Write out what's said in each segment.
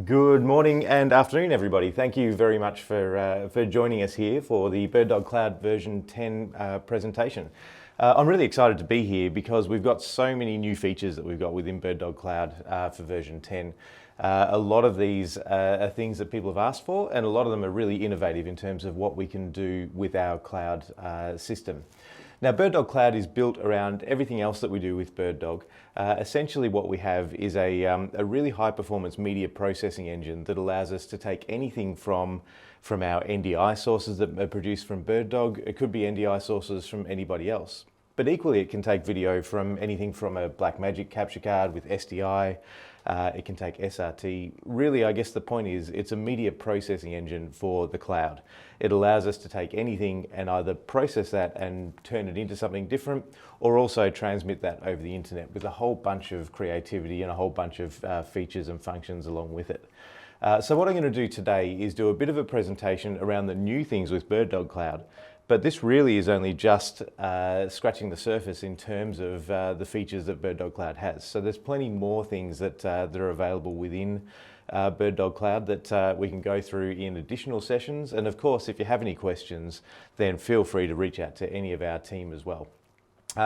Good morning and afternoon, everybody. Thank you very much for joining us here for the BirdDog Cloud version 10 presentation. I'm really excited to be here because we've got so many new features that we've got within BirdDog Cloud for version 10. A lot of these are things that people have asked for, and a lot of them are really innovative in terms of what we can do with our cloud system. Now, BirdDog Cloud is built around everything else that we do with BirdDog. Essentially what we have is a really high performance media processing engine that allows us to take anything from our NDI sources that are produced from BirdDog. It could be NDI sources from anybody else. But equally, it can take video from anything from a Blackmagic capture card with SDI. It can take SRT. Really, I guess the point is it's a media processing engine for the cloud. It allows us to take anything and either process that and turn it into something different, or also transmit that over the internet with a whole bunch of creativity and a whole bunch of features and functions along with it. So what I'm going to do today is do a bit of a presentation around the new things with BirdDog Cloud. But this really is only just scratching the surface in terms of the features that BirdDog Cloud has. So there's plenty more things that are available within BirdDog Cloud that we can go through in additional sessions. And of course, if you have any questions, then feel free to reach out to any of our team as well.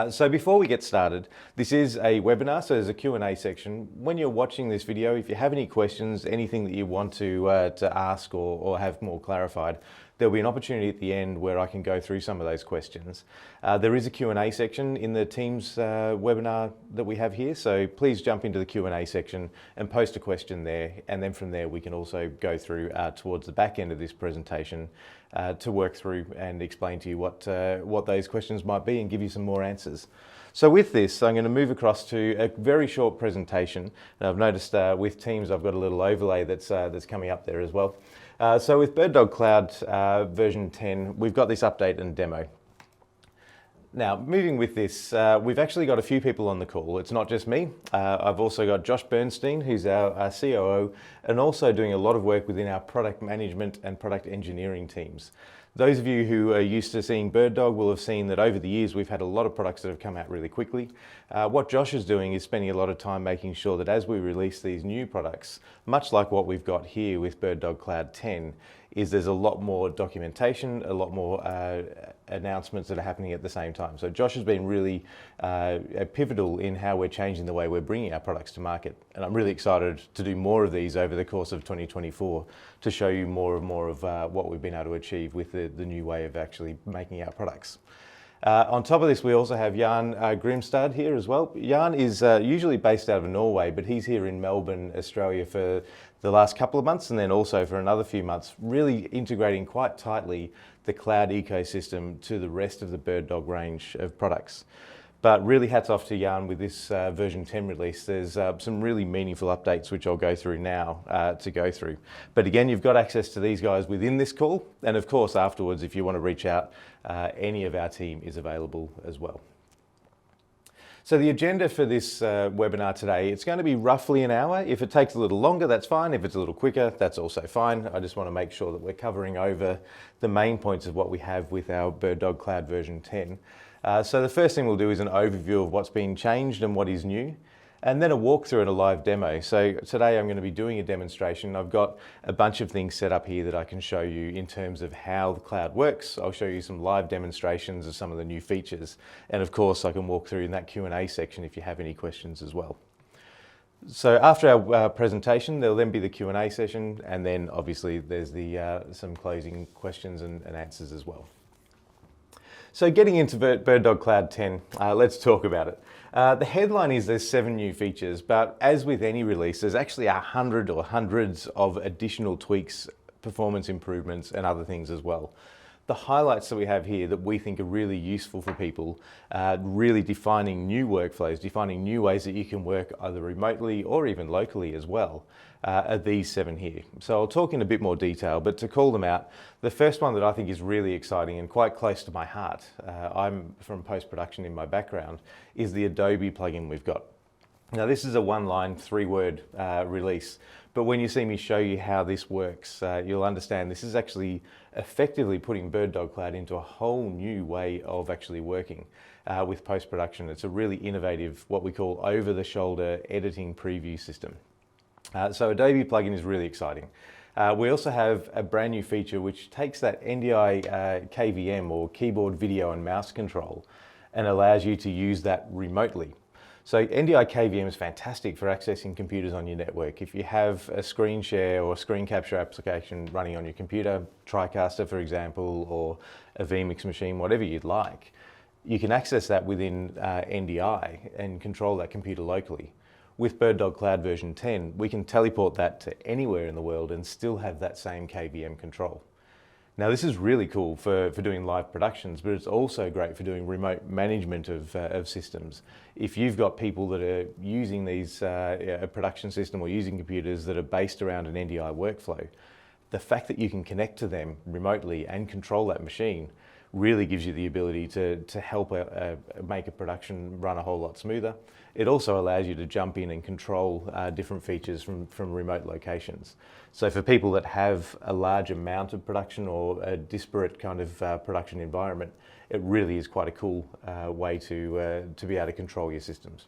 So before we get started, this is a webinar, so there's a Q&A section. When you're watching this video, if you have any questions, anything that you want to ask or have more clarified, there'll be an opportunity at the end where I can go through some of those questions. There is a Q&A section in the Teams webinar that we have here, so please jump into the Q&A section and post a question there, and then from there we can also go through towards the back end of this presentation to work through and explain to you what those questions might be and give you some more answers. So with this, I'm going to move across to a very short presentation. And I've noticed with Teams I've got a little overlay that's coming up there as well. So with BirdDog Cloud version 10, we've got this update and demo. Now, moving with this, we've actually got a few people on the call. It's not just me. I've also got Josh Bernstein, who's our COO, and also doing a lot of work within our product management and product engineering teams. Those of you who are used to seeing BirdDog will have seen that over the years we've had a lot of products that have come out really quickly. What Josh is doing is spending a lot of time making sure that as we release these new products, much like what we've got here with BirdDog Cloud 10, is there's a lot more documentation, a lot more announcements that are happening at the same time. So Josh has been really pivotal in how we're changing the way we're bringing our products to market. And I'm really excited to do more of these over the course of 2024 to show you more of what we've been able to achieve with the new way of actually making our products. On top of this, we also have Jan Grimstad here as well. Jan is usually based out of Norway, but he's here in Melbourne, Australia for the last couple of months, and then also for another few months, really integrating quite tightly the cloud ecosystem to the rest of the BirdDog range of products. But really hats off to Jan with this version 10 release. There's some really meaningful updates which I'll go through now to go through. But again, you've got access to these guys within this call. And of course, afterwards, if you want to reach out, any of our team is available as well. So the agenda for this webinar today, it's going to be roughly an hour. If it takes a little longer, that's fine. If it's a little quicker, that's also fine. I just want to make sure that we're covering over the main points of what we have with our BirdDog Cloud version 10. So the first thing we'll do is an overview of what's been changed and what is new, and then a walkthrough and a live demo. So today I'm going to be doing a demonstration. I've got a bunch of things set up here that I can show you in terms of how the cloud works. I'll show you some live demonstrations of some of the new features. And of course, I can walk through in that Q&A section if you have any questions as well. So after our presentation, there'll then be the Q&A session, and then obviously there's the some closing questions and answers as well. So getting into BirdDog Cloud 10, let's talk about it. The headline is there's 7 new features, but as with any release, there's actually 100 or hundreds of additional tweaks, performance improvements, and other things as well. The highlights that we have here that we think are really useful for people, really defining new workflows, defining new ways that you can work either remotely or even locally as well, are these 7 here. So I'll talk in a bit more detail, but to call them out, the first one that I think is really exciting and quite close to my heart, I'm from post-production in my background, is the Adobe plugin we've got. Now this is a 1-line, 3-word release, but when you see me show you how this works, you'll understand this is actually effectively putting BirdDog Cloud into a whole new way of actually working with post-production. It's a really innovative, what we call over-the-shoulder editing preview system. So Adobe Plugin is really exciting. We also have a brand new feature which takes that NDI KVM, or keyboard, video and mouse control, and allows you to use that remotely. So NDI KVM is fantastic for accessing computers on your network. If you have a screen share or screen capture application running on your computer, TriCaster for example, or a vMix machine, whatever you'd like, you can access that within NDI and control that computer locally. With BirdDog Cloud version 10, we can teleport that to anywhere in the world and still have that same KVM control. Now this is really cool for doing live productions, but it's also great for doing remote management of systems. If you've got people that are using these, a production system or using computers that are based around an NDI workflow, the fact that you can connect to them remotely and control that machine really gives you the ability to help make a production run a whole lot smoother. It also allows you to jump in and control different features from remote locations. So for people that have a large amount of production or a disparate kind of production environment, it really is quite a cool way to be able to control your systems.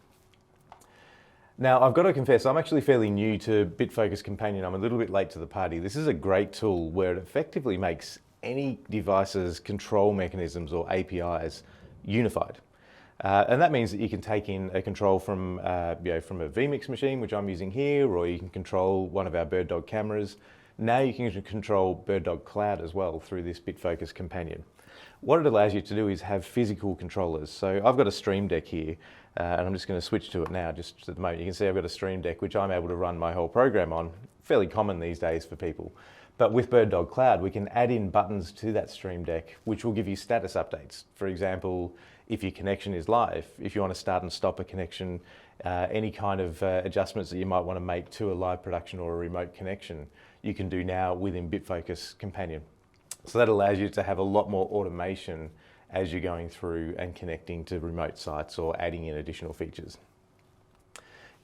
Now, I've got to confess, I'm actually fairly new to BitFocus Companion. I'm a little bit late to the party. This is a great tool where it effectively makes any device's control mechanisms or APIs unified. And that means that you can take in a control from a vMix machine, which I'm using here, or you can control one of our BirdDog cameras. Now you can control BirdDog Cloud as well through this BitFocus Companion. What it allows you to do is have physical controllers. So I've got a Stream Deck here, and I'm just going to switch to it now. Just at the moment, you can see I've got a Stream Deck, which I'm able to run my whole program on. Fairly common these days for people. But with BirdDog Cloud, we can add in buttons to that Stream Deck, which will give you status updates. For example, if your connection is live, if you want to start and stop a connection, any kind of adjustments that you might want to make to a live production or a remote connection, you can do now within BitFocus Companion. So that allows you to have a lot more automation as you're going through and connecting to remote sites or adding in additional features.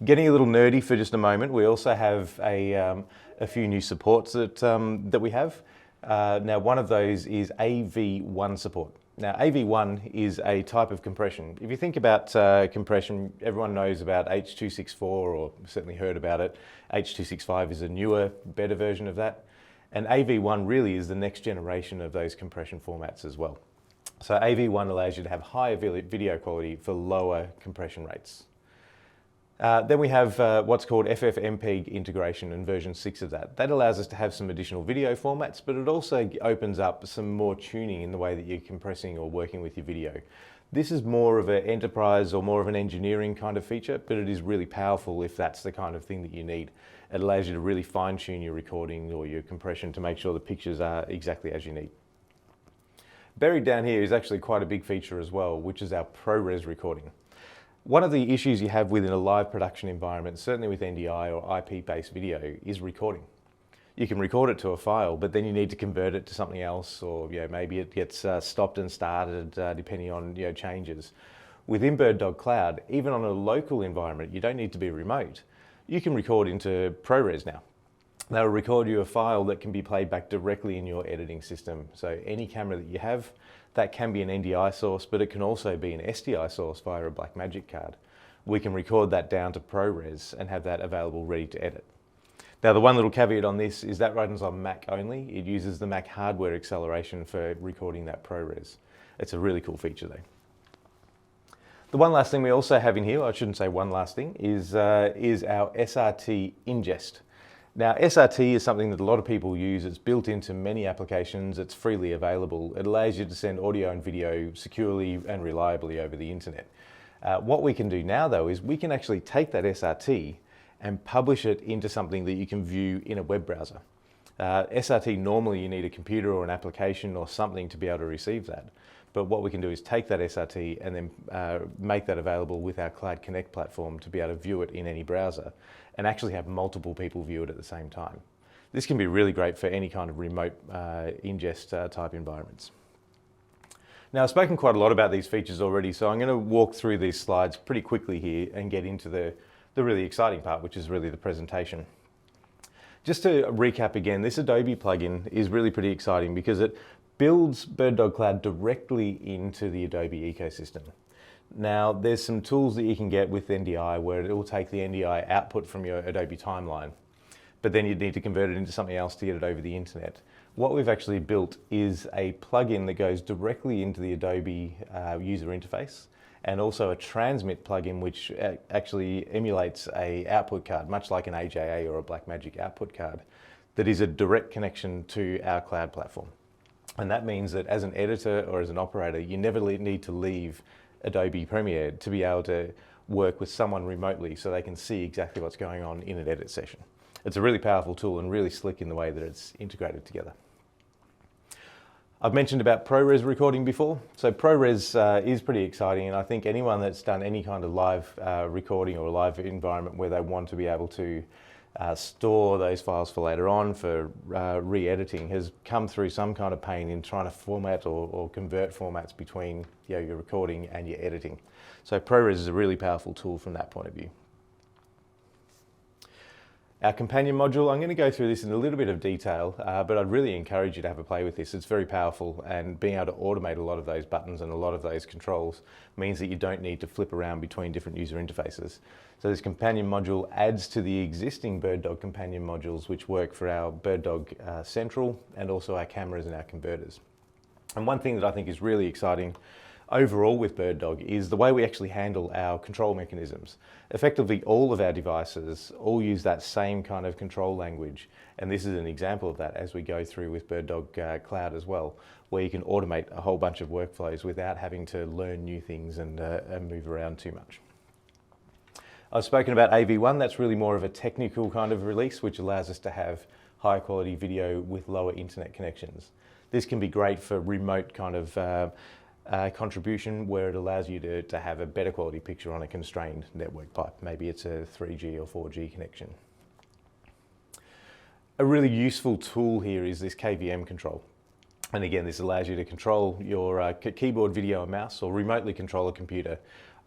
Getting a little nerdy for just a moment, we also have a few new supports that we have. Now, one of those is AV1 support. Now, AV1 is a type of compression. If you think about compression, everyone knows about H.264 or certainly heard about it. H.265 is a newer, better version of that. And AV1 really is the next generation of those compression formats as well. So AV1 allows you to have higher video quality for lower compression rates. Then we have what's called FFmpeg integration in version 6 of that. That allows us to have some additional video formats, but it also opens up some more tuning in the way that you're compressing or working with your video. This is more of an enterprise or more of an engineering kind of feature, but it is really powerful if that's the kind of thing that you need. It allows you to really fine-tune your recording or your compression to make sure the pictures are exactly as you need. Buried down here is actually quite a big feature as well, which is our ProRes Recording. One of the issues you have within a live production environment, certainly with NDI or IP-based video, is recording. You can record it to a file, but then you need to convert it to something else, or maybe it gets stopped and started depending on changes. Within BirdDog Cloud, even on a local environment, you don't need to be remote. You can record into ProRes now. They'll record you a file that can be played back directly in your editing system. So any camera that you have, that can be an NDI source, but it can also be an SDI source via a Blackmagic card. We can record that down to ProRes and have that available ready to edit. Now, the one little caveat on this is that runs on Mac only. It uses the Mac hardware acceleration for recording that ProRes. It's a really cool feature though. The one last thing we also have in here, I shouldn't say one last thing, is our SRT ingest. Now, SRT is something that a lot of people use. It's built into many applications. It's freely available. It allows you to send audio and video securely and reliably over the internet. What we can do now, though, is we can actually take that SRT and publish it into something that you can view in a web browser. SRT, normally you need a computer or an application or something to be able to receive that. But what we can do is take that SRT and then make that available with our Cloud Connect platform to be able to view it in any browser and actually have multiple people view it at the same time. This can be really great for any kind of remote ingest type environments. Now, I've spoken quite a lot about these features already, so I'm going to walk through these slides pretty quickly here and get into the really exciting part, which is really the presentation. Just to recap again, this Adobe plugin is really pretty exciting because it builds BirdDog Cloud directly into the Adobe ecosystem. Now, there's some tools that you can get with NDI where it will take the NDI output from your Adobe timeline but then you'd need to convert it into something else to get it over the internet. What we've actually built is a plugin that goes directly into the Adobe user interface, and also a transmit plugin which actually emulates a output card, much like an AJA or a Blackmagic output card, that is a direct connection to our cloud platform. And that means that as an editor or as an operator, you never need to leave Adobe Premiere to be able to work with someone remotely so they can see exactly what's going on in an edit session. It's a really powerful tool and really slick in the way that it's integrated together. I've mentioned about ProRes recording before. So ProRes is pretty exciting, and I think anyone that's done any kind of live recording or live environment where they want to be able to store those files for later on for re-editing has come through some kind of pain in trying to format or convert formats between your recording and your editing. So ProRes is a really powerful tool from that point of view. Our companion module, I'm going to go through this in a little bit of detail, but I'd really encourage you to have a play with this. It's very powerful, and being able to automate a lot of those buttons and a lot of those controls means that you don't need to flip around between different user interfaces. So this companion module adds to the existing BirdDog companion modules which work for our BirdDog Central and also our cameras and our converters. And one thing that I think is really exciting overall with BirdDog is the way we actually handle our control mechanisms. Effectively, all of our devices all use that same kind of control language, and this is an example of that as we go through with BirdDog Cloud as well, where you can automate a whole bunch of workflows without having to learn new things and move around too much. I've spoken about AV1. That's really more of a technical kind of release which allows us to have high quality video with lower internet connections. This can be great for remote kind of contribution where it allows you to have a better quality picture on a constrained network pipe. Maybe it's a 3G or 4G connection. A really useful tool here is this KVM control. And again, this allows you to control your keyboard, video and mouse, or remotely control a computer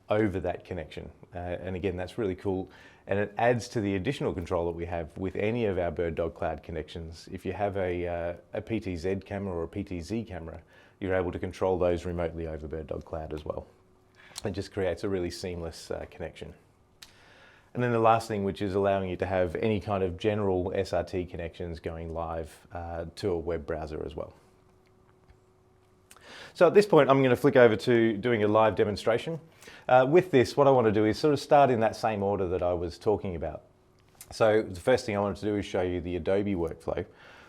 over that connection. And again, that's really cool. And it adds to the additional control that we have with any of our BirdDog Cloud connections. If you have a PTZ camera or a PTZ camera, you're able to control those remotely over BirdDog Cloud as well. It just creates a really seamless connection. And then the last thing, which is allowing you to have any kind of general SRT connections going live to a web browser as well. So at this point, I'm going to flick over to doing a live demonstration. With this, what I want to do is sort of start in that same order that I was talking about. So the first thing I wanted to do is show you the Adobe workflow.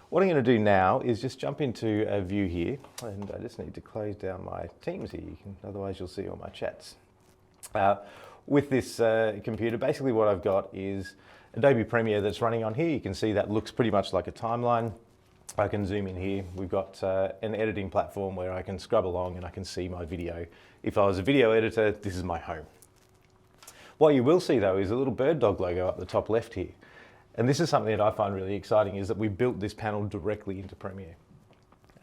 What I'm going to do now is just jump into a view here, and I just need to close down my Teams here, otherwise you'll see all my chats. With this computer, basically what I've got is Adobe Premiere that's running on here. You can see that looks pretty much like a timeline. I can zoom in here. We've got an editing platform where I can scrub along and I can see my video. If I was a video editor, this is my home. What you will see though is a little BirdDog logo up the top left here. And this is something that I find really exciting, is that we built this panel directly into Premiere.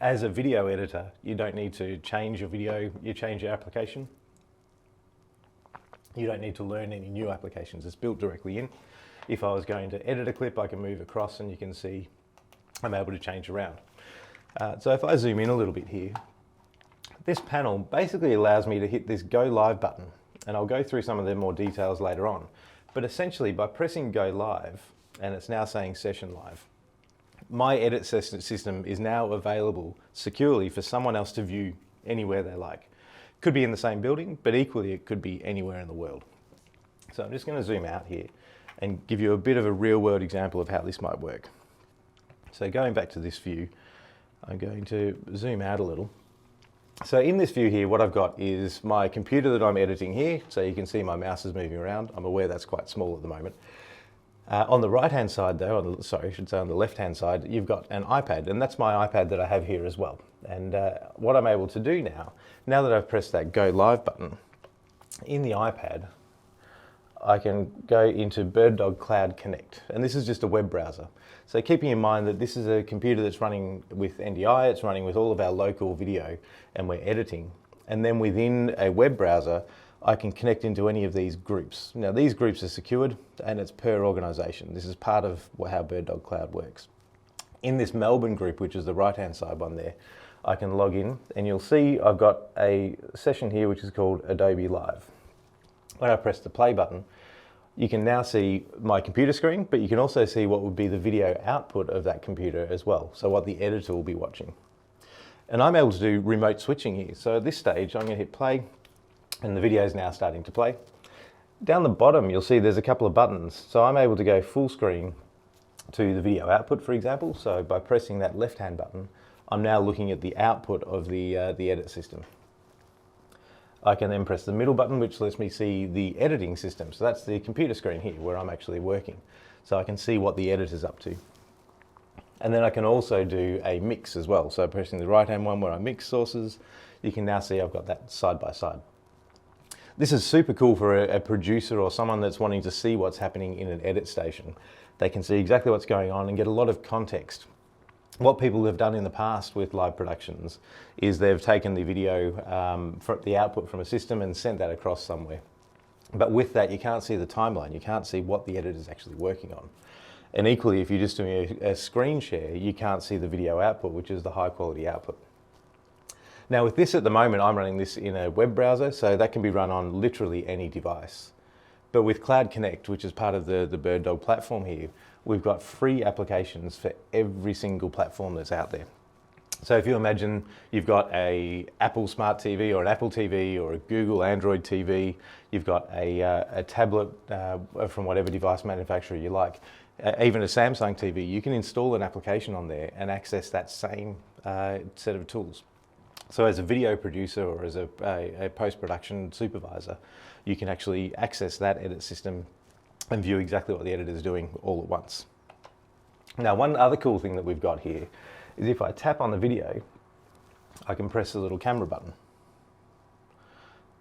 As a video editor, you don't need to change your video, you change your application. You don't need to learn any new applications. It's built directly in. If I was going to edit a clip, I can move across and you can see I'm able to change around. So if I zoom in a little bit here, this panel basically allows me to hit this Go Live button, and I'll go through some of the more details later on. But essentially by pressing Go Live, and it's now saying Session Live, my edit system is now available securely for someone else to view anywhere they like. Could be in the same building, but equally it could be anywhere in the world. So I'm just going to zoom out here and give you a bit of a real world example of how this might work. So going back to this view, I'm going to zoom out a little. So in this view here, what I've got is my computer that I'm editing here. So you can see my mouse is moving around. I'm aware that's quite small at the moment. On the right-hand side though, sorry, I should say on the left-hand side, you've got an iPad, and that's my iPad that I have here as well. And what I'm able to do now that I've pressed that Go Live button, in the iPad, I can go into BirdDog Cloud Connect, and this is just a web browser. So keeping in mind that this is a computer that's running with NDI, it's running with all of our local video, and we're editing. And then within a web browser, I can connect into any of these groups. Now these groups are secured, and it's per organization. This is part of how BirdDog Cloud works. In this Melbourne group, which is the right-hand side one there, I can log in, and you'll see I've got a session here which is called Adobe Live. When I press the play button, you can now see my computer screen, but you can also see what would be the video output of that computer as well. So what the editor will be watching. And I'm able to do remote switching here. So at this stage, I'm going to hit play, and the video is now starting to play. Down the bottom, you'll see there's a couple of buttons. So I'm able to go full screen to the video output, for example. So by pressing that left-hand button, I'm now looking at the output of the edit system. I can then press the middle button, which lets me see the editing system. So that's the computer screen here where I'm actually working. So I can see what the editor's up to. And then I can also do a mix as well. So pressing the right-hand one where I mix sources, you can now see I've got that side by side. This is super cool for a producer or someone that's wanting to see what's happening in an edit station. They can see exactly what's going on and get a lot of context. What people have done in the past with live productions is they've taken the video, the output from a system and sent that across somewhere. But with that, you can't see the timeline. You can't see what the editor is actually working on. And equally, if you're just doing a screen share, you can't see the video output, which is the high quality output. Now with this at the moment, I'm running this in a web browser, so that can be run on literally any device. But with Cloud Connect, which is part of the BirdDog platform here, we've got free applications for every single platform that's out there. So if you imagine you've got a Apple Smart TV or an Apple TV or a Google Android TV, you've got a tablet from whatever device manufacturer you like, even a Samsung TV, you can install an application on there and access that same set of tools. So as a video producer or as a post-production supervisor, you can actually access that edit system and view exactly what the editor is doing all at once. Now, one other cool thing that we've got here is if I tap on the video, I can press the little camera button.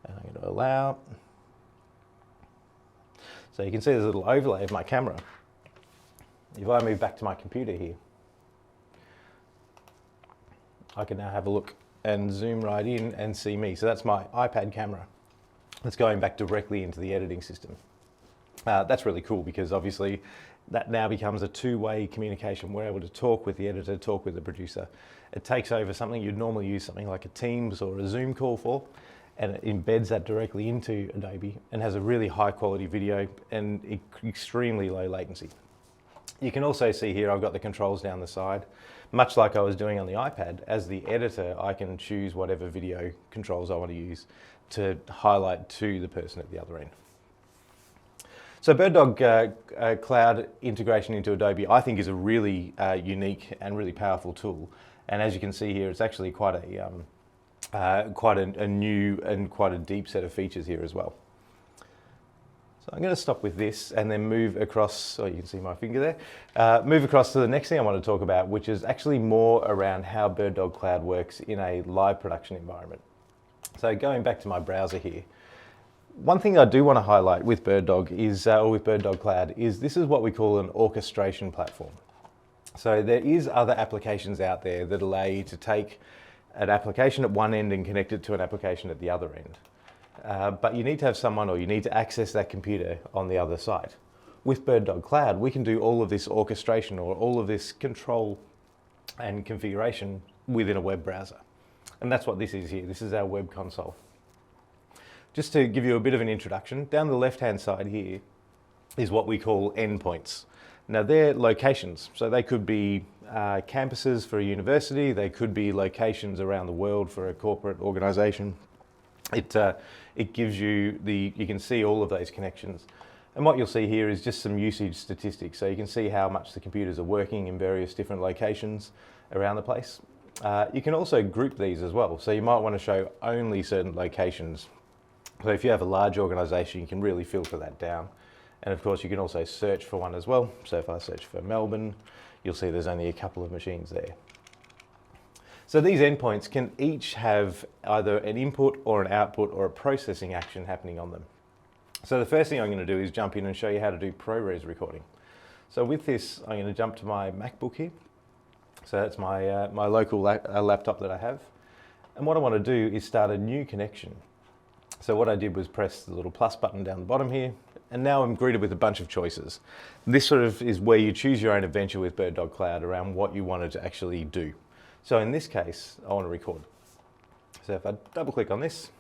And I'm going to allow. So you can see there's a little overlay of my camera. If I move back to my computer here, I can now have a look and zoom right in and see me. So that's my iPad camera. It's going back directly into the editing system. That's really cool because obviously that now becomes a two-way communication. We're able to talk with the editor, talk with the producer. It takes over something you'd normally use something like a Teams or a Zoom call for, and it embeds that directly into Adobe and has a really high quality video and extremely low latency. You can also see here I've got the controls down the side. Much like I was doing on the iPad, as the editor I can choose whatever video controls I want to use to highlight to the person at the other end. So BirdDog Cloud integration into Adobe I think is a really unique and really powerful tool. And as you can see here, it's actually quite a new and quite a deep set of features here as well. So I'm going to stop with this and then move across, oh you can see my finger there, move across to the next thing I want to talk about, which is actually more around how BirdDog Cloud works in a live production environment. So going back to my browser here, one thing I do want to highlight with BirdDog is, or with BirdDog Cloud, is this is what we call an orchestration platform. So there is other applications out there that allow you to take an application at one end and connect it to an application at the other end. But you need to have someone, or you need to access that computer on the other side. With BirdDog Cloud, we can do all of this orchestration or all of this control and configuration within a web browser. And that's what this is here. This is our web console. Just to give you a bit of an introduction, down the left-hand side here is what we call endpoints. Now they're locations, so they could be campuses for a university, they could be locations around the world for a corporate organization. It gives you you can see all of those connections. And what you'll see here is just some usage statistics. So you can see how much the computers are working in various different locations around the place. You can also group these as well. So you might want to show only certain locations. So if you have a large organization, you can really filter that down. And of course, you can also search for one as well. So if I search for Melbourne, you'll see there's only a couple of machines there. So these endpoints can each have either an input or an output or a processing action happening on them. So the first thing I'm going to do is jump in and show you how to do ProRes recording. So with this, I'm going to jump to my MacBook here. So that's my, my local laptop that I have. And what I want to do is start a new connection. So what I did was press the little plus button down the bottom here, and now I'm greeted with a bunch of choices. This sort of is where you choose your own adventure with BirdDog Cloud around what you wanted to actually do. So in this case, I want to record. So if I double click on this,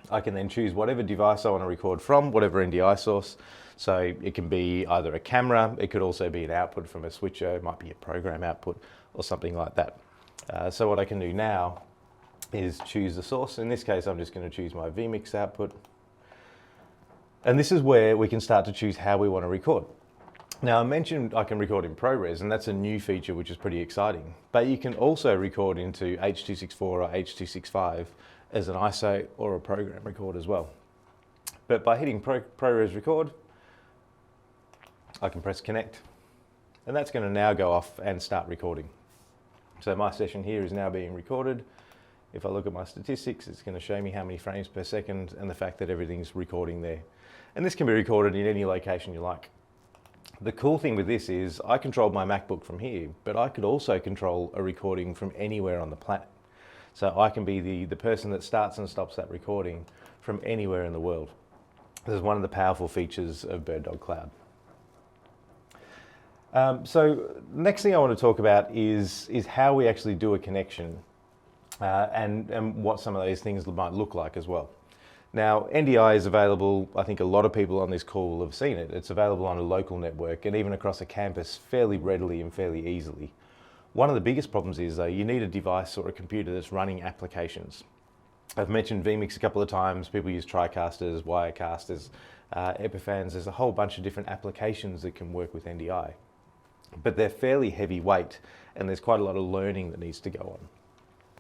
I can then choose whatever device I want to record from, whatever NDI source. So it can be either a camera, it could also be an output from a switcher, it might be a program output or something like that. So what I can do now is choose the source. In this case, I'm just going to choose my vMix output. And this is where we can start to choose how we want to record. Now I mentioned I can record in ProRes, and that's a new feature which is pretty exciting. But you can also record into H.264 or H.265 as an ISO or a program record as well. But by hitting ProRes Record, I can press connect, and that's going to now go off and start recording. So my session here is now being recorded. If I look at my statistics, it's going to show me how many frames per second and the fact that everything's recording there. And this can be recorded in any location you like. The cool thing with this is I controlled my MacBook from here, but I could also control a recording from anywhere on the planet. So I can be the person that starts and stops that recording from anywhere in the world. This is one of the powerful features of BirdDog Cloud. So next thing I want to talk about is how we actually do a connection and what some of those things might look like as well. Now, NDI is available, I think a lot of people on this call will have seen it. It's available on a local network and even across a campus fairly readily and fairly easily. One of the biggest problems is though, you need a device or a computer that's running applications. I've mentioned vMix a couple of times. People use TriCasters, Wirecasters, Epifans. There's a whole bunch of different applications that can work with NDI. But they're fairly heavyweight and there's quite a lot of learning that needs to go on.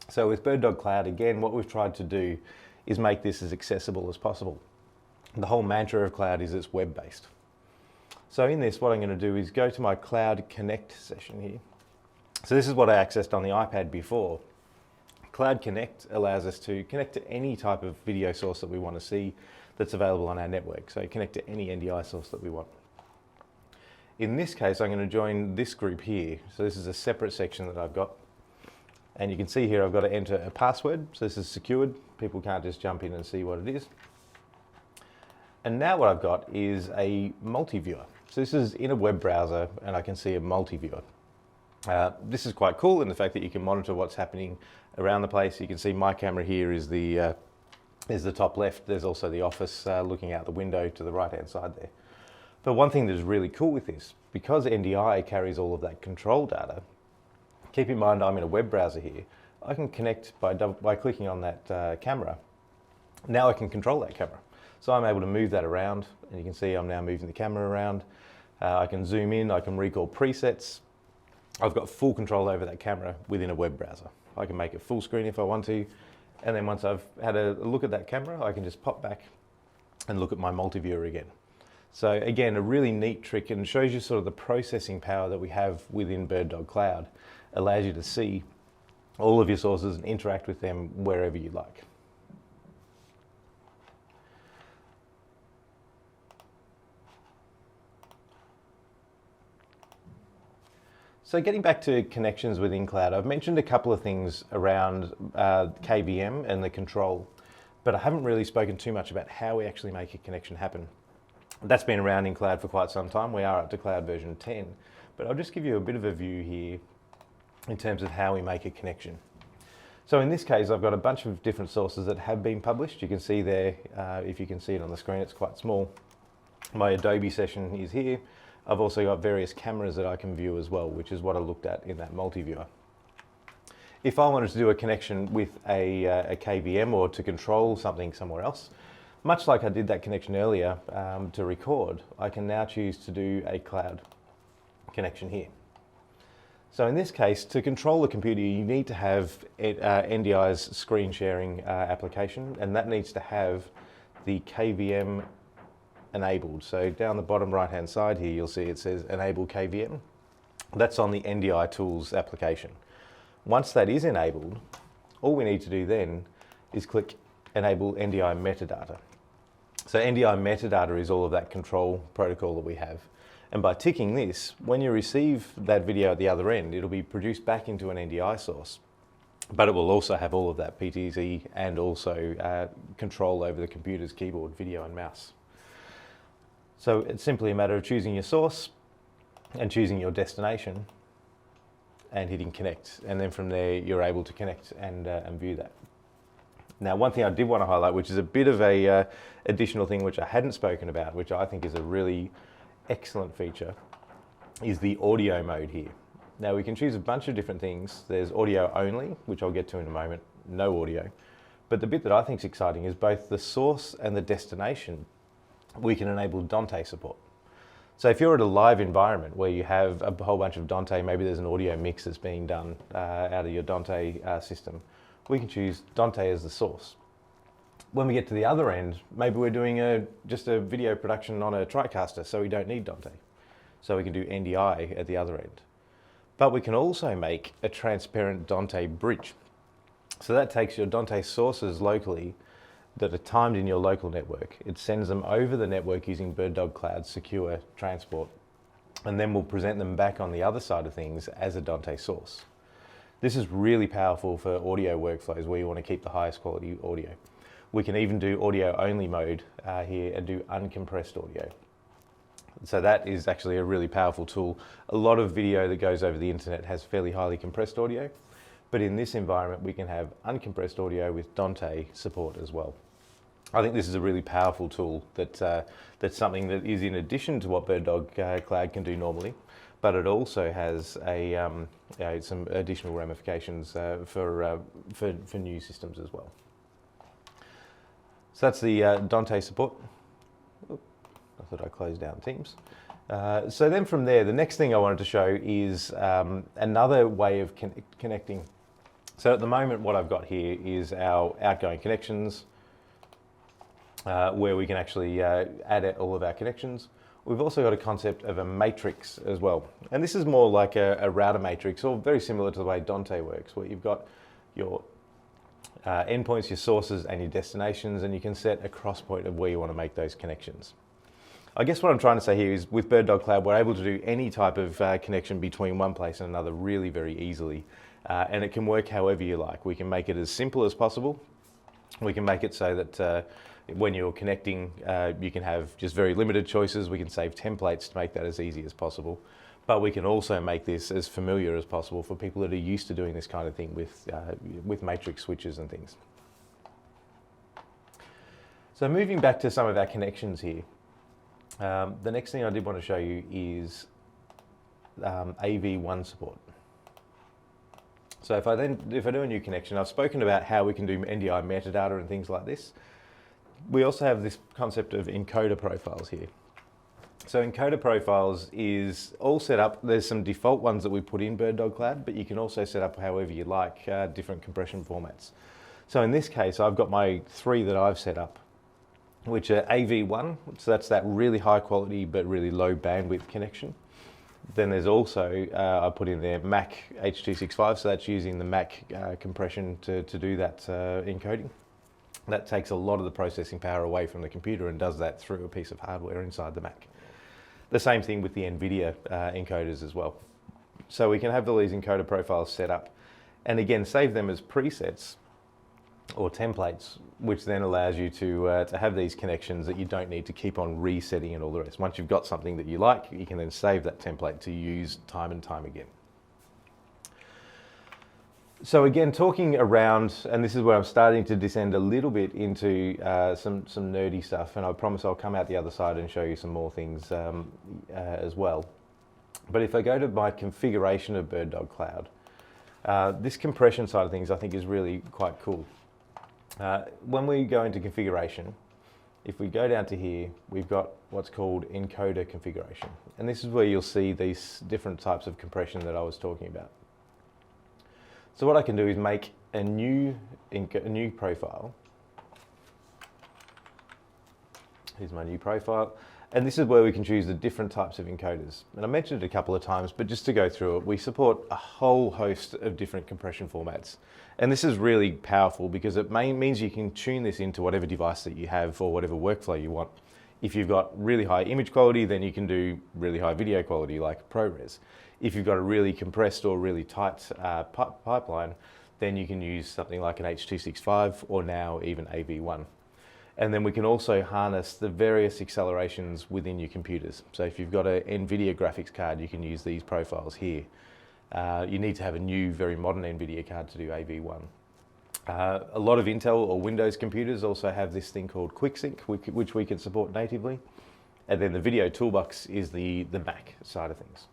So with BirdDog Cloud, again, what we've tried to do is make this as accessible as possible. The whole mantra of Cloud is it's web-based. So in this, what I'm going to do is go to my Cloud Connect session here. So this is what I accessed on the iPad before. Cloud Connect allows us to connect to any type of video source that we want to see that's available on our network. So connect to any NDI source that we want. In this case, I'm going to join this group here. So this is a separate section that I've got. And you can see here I've got to enter a password. So this is secured. People can't just jump in and see what it is. And now what I've got is a multi-viewer. So this is in a web browser and I can see a multi-viewer. This is quite cool in the fact that you can monitor what's happening around the place. You can see my camera here is the top left. There's also the office looking out the window to the right-hand side there. But one thing that is really cool with this, because NDI carries all of that control data, keep in mind I'm in a web browser here, I can connect by clicking on that camera. Now I can control that camera. So I'm able to move that around, and you can see I'm now moving the camera around. I can zoom in, I can recall presets. I've got full control over that camera within a web browser. I can make it full screen if I want to, and then once I've had a look at that camera, I can just pop back and look at my multi-viewer again. So again, a really neat trick, and shows you sort of the processing power that we have within BirdDog Cloud. Allows you to see all of your sources and interact with them wherever you like. So getting back to connections within Cloud, I've mentioned a couple of things around KVM and the control, but I haven't really spoken too much about how we actually make a connection happen. That's been around in Cloud for quite some time. We are up to Cloud version 10, but I'll just give you a bit of a view here in terms of how we make a connection. So in this case, I've got a bunch of different sources that have been published. You can see there, if you can see it on the screen, it's quite small. My Adobe session is here. I've also got various cameras that I can view as well, which is what I looked at in that multi-viewer. If I wanted to do a connection with a KVM or to control something somewhere else, much like I did that connection earlier to record, I can now choose to do a cloud connection here. So in this case, to control the computer, you need to have NDI's screen sharing application, and that needs to have the KVM enabled. So down the bottom right-hand side here, you'll see it says Enable KVM. That's on the NDI Tools application. Once that is enabled, all we need to do then is click Enable NDI Metadata. So NDI Metadata is all of that control protocol that we have. And by ticking this, when you receive that video at the other end, it'll be produced back into an NDI source. But it will also have all of that PTZ and also control over the computer's keyboard, video and mouse. So it's simply a matter of choosing your source and choosing your destination and hitting connect. And then from there, you're able to connect and view that. Now, one thing I did want to highlight, which is a bit of a additional thing which I hadn't spoken about, which I think is a really excellent feature, is the audio mode here. Now, we can choose a bunch of different things. There's audio only, which I'll get to in a moment, no audio. But the bit that I think is exciting is both the source and the destination, we can enable Dante support. So if you're at a live environment where you have a whole bunch of Dante, maybe there's an audio mix that's being done out of your Dante system, we can choose Dante as the source. When we get to the other end, maybe we're doing just a video production on a TriCaster, so we don't need Dante. So we can do NDI at the other end. But we can also make a transparent Dante bridge. So that takes your Dante sources locally that are timed in your local network. It sends them over the network using BirdDog Cloud secure transport, and then we'll present them back on the other side of things as a Dante source. This is really powerful for audio workflows where you want to keep the highest quality audio. We can even do audio only mode here and do uncompressed audio. So that is actually a really powerful tool. A lot of video that goes over the internet has fairly highly compressed audio, but in this environment we can have uncompressed audio with Dante support as well. I think this is a really powerful tool that's something that is in addition to what BirdDog Cloud can do normally, but it also has some additional ramifications for new systems as well. So that's the Dante support. Oop, I thought I closed down Teams. So then from there, the next thing I wanted to show is another way of connecting. So at the moment, what I've got here is our outgoing connections, where we can actually add all of our connections. We've also got a concept of a matrix as well. And this is more like a router matrix, or very similar to the way Dante works, where you've got your endpoints, your sources, and your destinations, and you can set a cross point of where you want to make those connections. I guess what I'm trying to say here is with BirdDog Cloud, we're able to do any type of connection between one place and another really very easily. And it can work however you like. We can make it as simple as possible. We can make it so that when you're connecting, you can have just very limited choices. We can save templates to make that as easy as possible. But we can also make this as familiar as possible for people that are used to doing this kind of thing with matrix switches and things. So moving back to some of our connections here, the next thing I did want to show you is AV1 support. So if I do a new connection, I've spoken about how we can do NDI metadata and things like this. We also have this concept of encoder profiles here. So encoder profiles is all set up. There's some default ones that we put in BirdDog Cloud, but you can also set up however you like, different compression formats. So in this case, I've got my 3 that I've set up, which are AV1, so that's that really high quality but really low bandwidth connection. Then there's also, I put in there Mac H.265, so that's using the Mac compression to do that encoding. That takes a lot of the processing power away from the computer and does that through a piece of hardware inside the Mac. The same thing with the NVIDIA encoders as well. So we can have all these encoder profiles set up and again save them as presets or templates, which then allows you to have these connections that you don't need to keep on resetting and all the rest. Once you've got something that you like, you can then save that template to use time and time again. So again, talking around, and this is where I'm starting to descend a little bit into some nerdy stuff, and I promise I'll come out the other side and show you some more things as well. But if I go to my configuration of BirdDog Cloud, this compression side of things I think is really quite cool. When we go into configuration, if we go down to here, we've got what's called encoder configuration. And this is where you'll see these different types of compression that I was talking about. So what I can do is make a new profile. Here's my new profile. And this is where we can choose the different types of encoders. And I mentioned it a couple of times, but just to go through it, we support a whole host of different compression formats. And this is really powerful because it means you can tune this into whatever device that you have or whatever workflow you want. If you've got really high image quality, then you can do really high video quality like ProRes. If you've got a really compressed or really tight pipeline, then you can use something like an H.265 or now even AV1. And then we can also harness the various accelerations within your computers. So if you've got an NVIDIA graphics card, you can use these profiles here. You need to have a new, very modern NVIDIA card to do AV1. A lot of Intel or Windows computers also have this thing called QuickSync, which we can support natively. And then the video toolbox is the Mac side of things.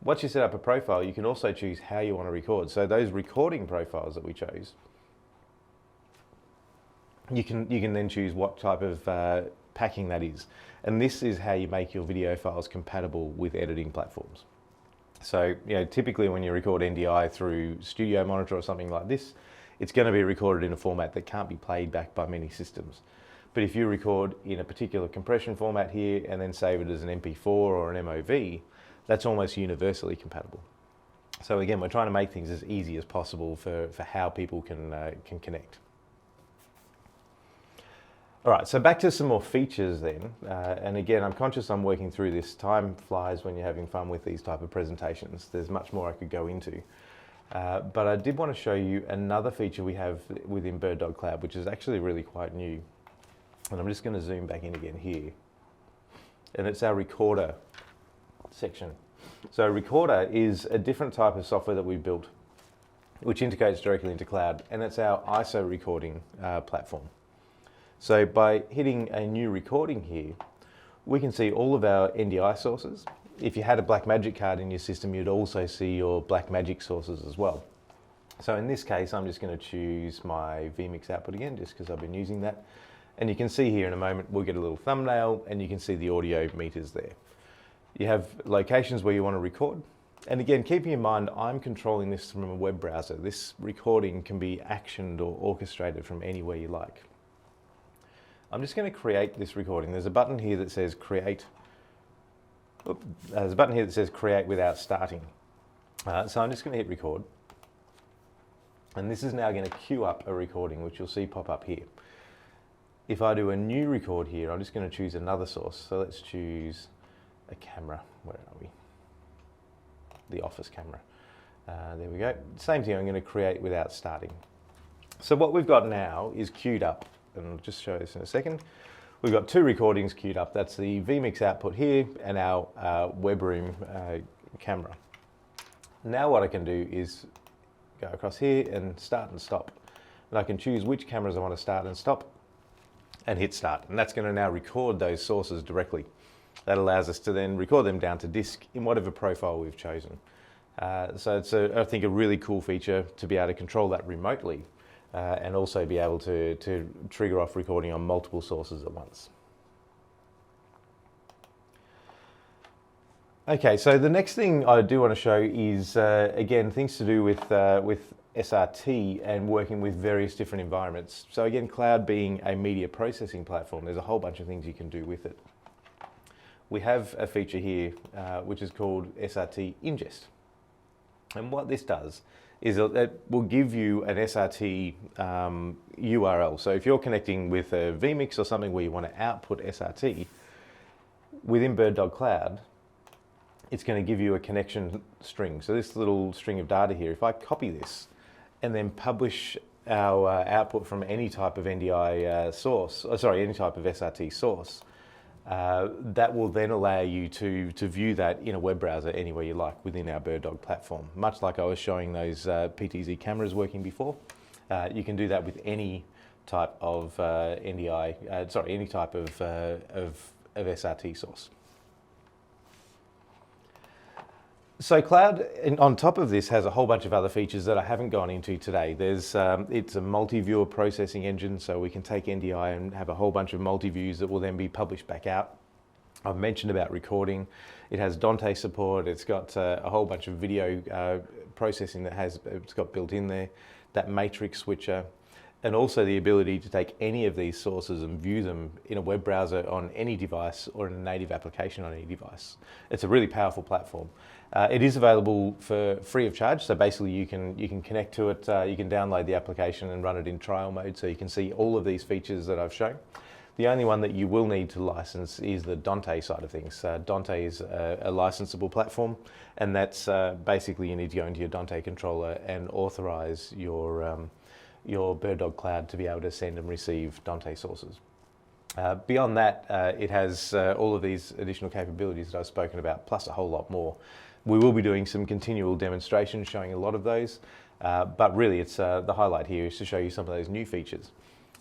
Once you set up a profile, you can also choose how you want to record. So those recording profiles that we chose, you can then choose what type of packing that is. And this is how you make your video files compatible with editing platforms. So, typically when you record NDI through Studio Monitor or something like this, it's going to be recorded in a format that can't be played back by many systems. But if you record in a particular compression format here and then save it as an MP4 or an MOV, that's almost universally compatible. So again, we're trying to make things as easy as possible for how people can connect. All right, so back to some more features then. And again, I'm conscious I'm working through this. Time flies when you're having fun with these type of presentations. There's much more I could go into. But I did want to show you another feature we have within BirdDog Cloud, which is actually really quite new. And I'm just going to zoom back in again here. And it's our recorder section. So recorder is a different type of software that we built, which integrates directly into cloud, and it's our ISO recording platform. So by hitting a new recording here, we can see all of our NDI sources. If you had a Blackmagic card in your system, you'd also see your Blackmagic sources as well. So in this case, I'm just going to choose my vMix output again, just because I've been using that. And you can see here in a moment, we'll get a little thumbnail and you can see the audio meters there. You have locations where you want to record. And again, keeping in mind, I'm controlling this from a web browser. This recording can be actioned or orchestrated from anywhere you like. I'm just going to create this recording. There's a button here that says create. There's a button here that says create without starting. So I'm just going to hit record. And this is now going to queue up a recording, which you'll see pop up here. If I do a new record here, I'm just going to choose another source. So let's choose a camera. Where are we? The office camera. There we go. Same thing, I'm going to create without starting. So what we've got now is queued up, and I'll just show this in a second. We've got two recordings queued up. That's the vMix output here and our webroom camera. Now what I can do is go across here and start and stop. And I can choose which cameras I want to start and stop and hit start. And that's going to now record those sources directly. That allows us to then record them down to disk in whatever profile we've chosen. So it's, I think, a really cool feature to be able to control that remotely and also be able to trigger off recording on multiple sources at once. Okay, so the next thing I do want to show is, again, things to do with SRT and working with various different environments. So again, cloud being a media processing platform, there's a whole bunch of things you can do with it. We have a feature here which is called SRT ingest. And what this does is it will give you an SRT URL. So if you're connecting with a vMix or something where you want to output SRT, within BirdDog Cloud, it's going to give you a connection string. So this little string of data here, if I copy this and then publish our output from any type of NDI source, any type of SRT source, that will then allow you to view that in a web browser anywhere you like within our BirdDog platform. Much like I was showing those PTZ cameras working before, you can do that with any type of any type of SRT source. So Cloud, on top of this, has a whole bunch of other features that I haven't gone into today. There's, it's a multi-viewer processing engine, so we can take NDI and have a whole bunch of multi-views that will then be published back out. I've mentioned about recording. It has Dante support. It's got a whole bunch of video processing it's got built in there, that matrix switcher, and also the ability to take any of these sources and view them in a web browser on any device or in a native application on any device. It's a really powerful platform. It is available for free of charge, so basically you can connect to it, you can download the application and run it in trial mode, so you can see all of these features that I've shown. The only one that you will need to license is the Dante side of things. Dante is a licensable platform, and that's basically you need to go into your Dante controller and authorize your BirdDog Cloud to be able to send and receive Dante sources. Beyond that, it has all of these additional capabilities that I've spoken about, plus a whole lot more. We will be doing some continual demonstrations showing a lot of those, but really it's the highlight here is to show you some of those new features.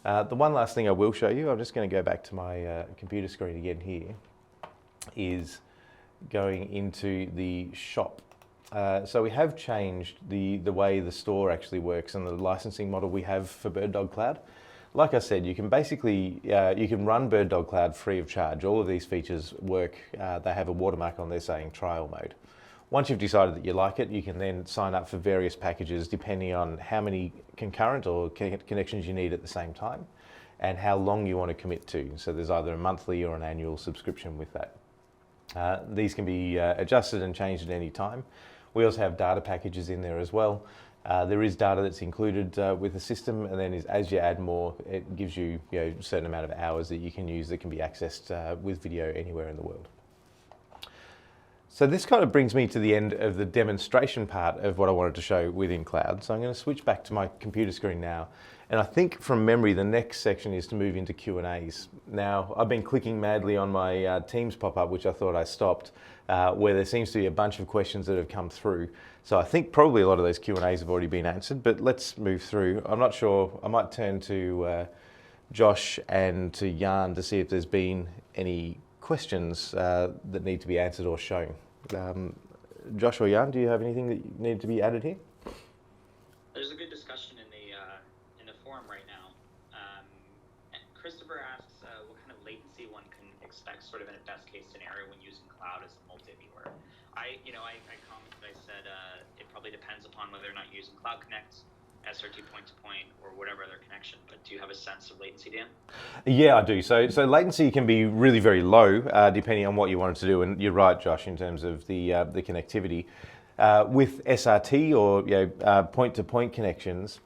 The one last thing I will show you, I'm just going to go back to my computer screen again here, is going into the shop. So we have changed the way the store actually works and the licensing model we have for BirdDog Cloud. Like I said, you can basically, you can run BirdDog Cloud free of charge. All of these features work, they have a watermark on there saying trial mode. Once you've decided that you like it, you can then sign up for various packages depending on how many concurrent or connections you need at the same time and how long you want to commit to. So there's either a monthly or an annual subscription with that. These can be adjusted and changed at any time. We also have data packages in there as well. There is data that's included with the system, and then as you add more, it gives you, a certain amount of hours that you can use that can be accessed with video anywhere in the world. So this kind of brings me to the end of the demonstration part of what I wanted to show within Cloud. So I'm going to switch back to my computer screen now. And I think from memory, the next section is to move into Q&As. Now, I've been clicking madly on my Teams pop-up, which I thought I stopped, where there seems to be a bunch of questions that have come through. So I think probably a lot of those Q&As have already been answered, but let's move through. I'm not sure, I might turn to Josh and to Jan to see if there's been any questions that need to be answered or shown. Josh or Jan, do you have anything that needed to be added here? There's a good discussion in the forum right now. And Christopher asks what kind of latency one can expect sort of in a best case scenario when using cloud as a multi-viewer. I commented, I said it probably depends upon whether or not you're using Cloud Connect, SRT point-to-point, or whatever other connection, but do you have a sense of latency, Dan? Yeah, I do. So latency can be really very low depending on what you wanted to do, and you're right, Josh, in terms of the connectivity. With SRT or point-to-point connections,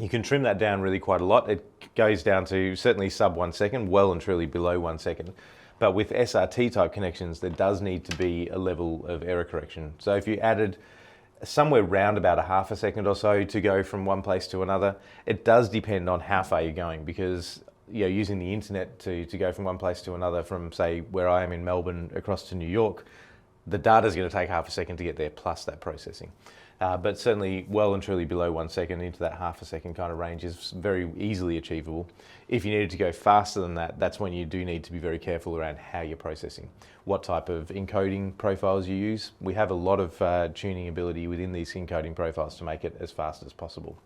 you can trim that down really quite a lot. It goes down to certainly sub 1 second, well and truly below 1 second. But with SRT type connections, there does need to be a level of error correction. So if you added somewhere round about a half a second or so to go from one place to another, it does depend on how far you're going, because using the internet to go from one place to another, from say where I am in Melbourne across to New York, the data is going to take half a second to get there plus that processing. But certainly well and truly below 1 second into that half a second kind of range is very easily achievable. If you needed to go faster than that, that's when you do need to be very careful around how you're processing, what type of encoding profiles you use. We have a lot of tuning ability within these encoding profiles to make it as fast as possible.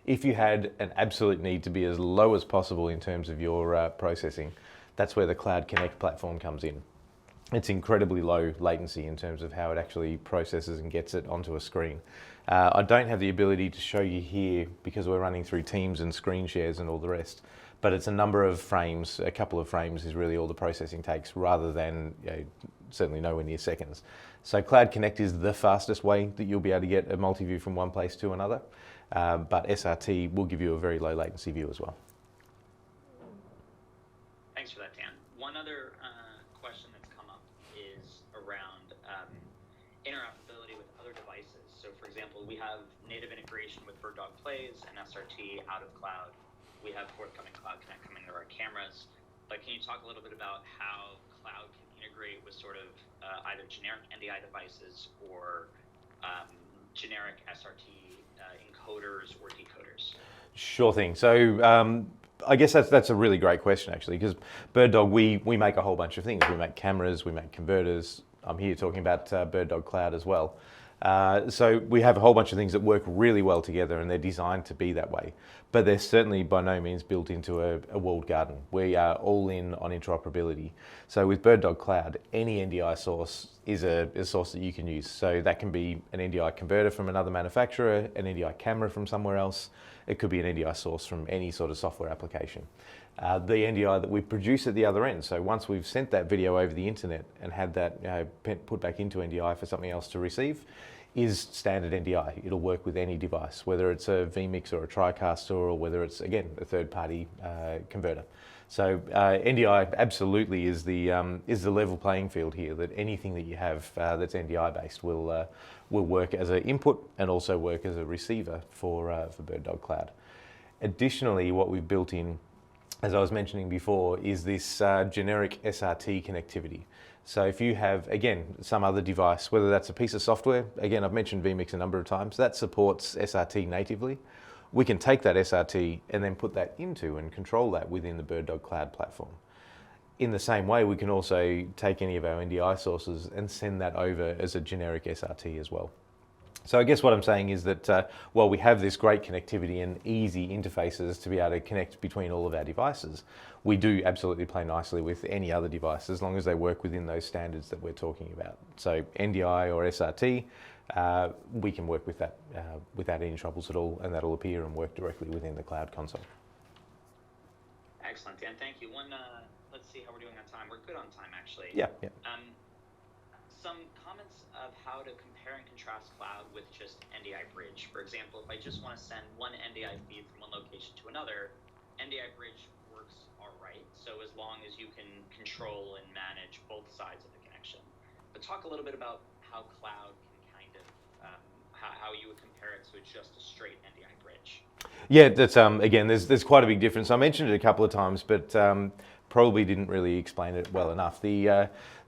If you had an absolute need to be as low as possible in terms of your processing, that's where the Cloud Connect platform comes in. It's incredibly low latency in terms of how it actually processes and gets it onto a screen. I don't have the ability to show you here because we're running through Teams and screen shares and all the rest, but it's a number of frames, a couple of frames is really all the processing takes, rather than certainly nowhere near seconds. So Cloud Connect is the fastest way that you'll be able to get a multi-view from one place to another, but SRT will give you a very low latency view as well. Thanks for that, Dan. One other question that's come up is around interoperability with other devices. So for example, we have native integration with BirdDog Plays and SRT out of Cloud. We have forthcoming Cloud Connect coming to our cameras. But can you talk a little bit about how Cloud can integrate with sort of either generic NDI devices or generic SRT encoders or decoders? Sure thing. So I guess that's a really great question, actually, because BirdDog, we make a whole bunch of things. We make cameras, we make converters. I'm here talking about BirdDog Cloud as well. So we have a whole bunch of things that work really well together, and they're designed to be that way. But they're certainly by no means built into a walled garden. We are all in on interoperability. So with BirdDog Cloud, any NDI source is a source that you can use. So that can be an NDI converter from another manufacturer, an NDI camera from somewhere else. It could be an NDI source from any sort of software application. The NDI that we produce at the other end. So once we've sent that video over the internet and had that put back into NDI for something else to receive, is standard NDI. It'll work with any device, whether it's a vMix or a TriCaster, or whether it's, again, a third-party converter. So NDI absolutely is the level playing field here, that anything that you have that's NDI-based will work as an input and also work as a receiver for BirdDog Cloud. Additionally, what we've built in as I was mentioning before, is this generic SRT connectivity. So if you have, again, some other device, whether that's a piece of software, again, I've mentioned vMix a number of times, that supports SRT natively. We can take that SRT and then put that into and control that within the BirdDog Cloud platform. In the same way, we can also take any of our NDI sources and send that over as a generic SRT as well. So I guess what I'm saying is that while we have this great connectivity and easy interfaces to be able to connect between all of our devices, we do absolutely play nicely with any other device as long as they work within those standards that we're talking about. So NDI or SRT, we can work with that without any troubles at all, and that'll appear and work directly within the cloud console. Excellent, Dan. Thank you. Let's see how we're doing on time. We're good on time, actually. Yeah. Some comments of how to compare and contrast cloud with just NDI bridge. For example, if I just want to send one NDI feed from one location to another, NDI bridge works all right. So as long as you can control and manage both sides of the connection. But talk a little bit about how cloud can kind of, how you would compare it to just a straight NDI bridge. Yeah, that's again, there's quite a big difference. I mentioned it a couple of times, but probably didn't really explain it well enough.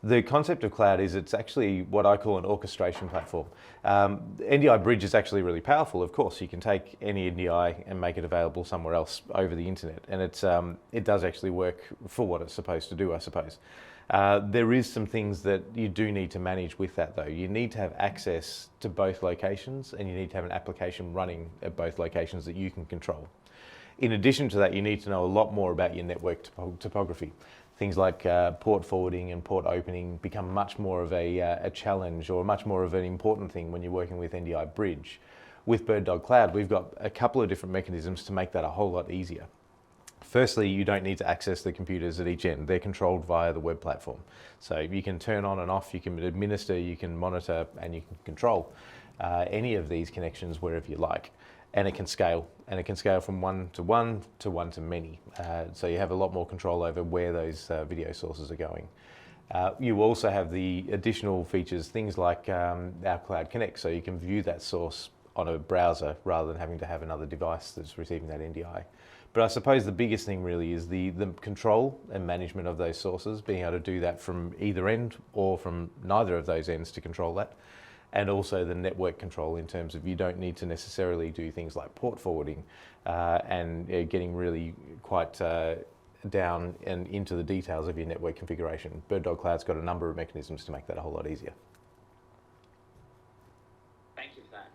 The concept of cloud is it's actually what I call an orchestration platform. NDI bridge is actually really powerful. Of course, you can take any NDI and make it available somewhere else over the internet, and it does actually work for what it's supposed to do, I suppose. There is some things that you do need to manage with that though. You need to have access to both locations, and you need to have an application running at both locations that you can control. In addition to that, you need to know a lot more about your network topography. Things like port forwarding and port opening become much more of a challenge, or much more of an important thing when you're working with NDI bridge. With BirdDog Cloud, we've got a couple of different mechanisms to make that a whole lot easier. Firstly, you don't need to access the computers at each end. They're controlled via the web platform. So you can turn on and off, you can administer, you can monitor, and you can control any of these connections wherever you like. And it can scale, from one to one to one to many. So you have a lot more control over where those video sources are going. You also have the additional features, things like our Cloud Connect, so you can view that source on a browser rather than having to have another device that's receiving that NDI. But I suppose the biggest thing really is the control and management of those sources, being able to do that from either end or from neither of those ends to control that. And also the network control, in terms of you don't need to necessarily do things like port forwarding and getting really quite down and into the details of your network configuration. BirdDog Cloud's got a number of mechanisms to make that a whole lot easier. Thank you for that.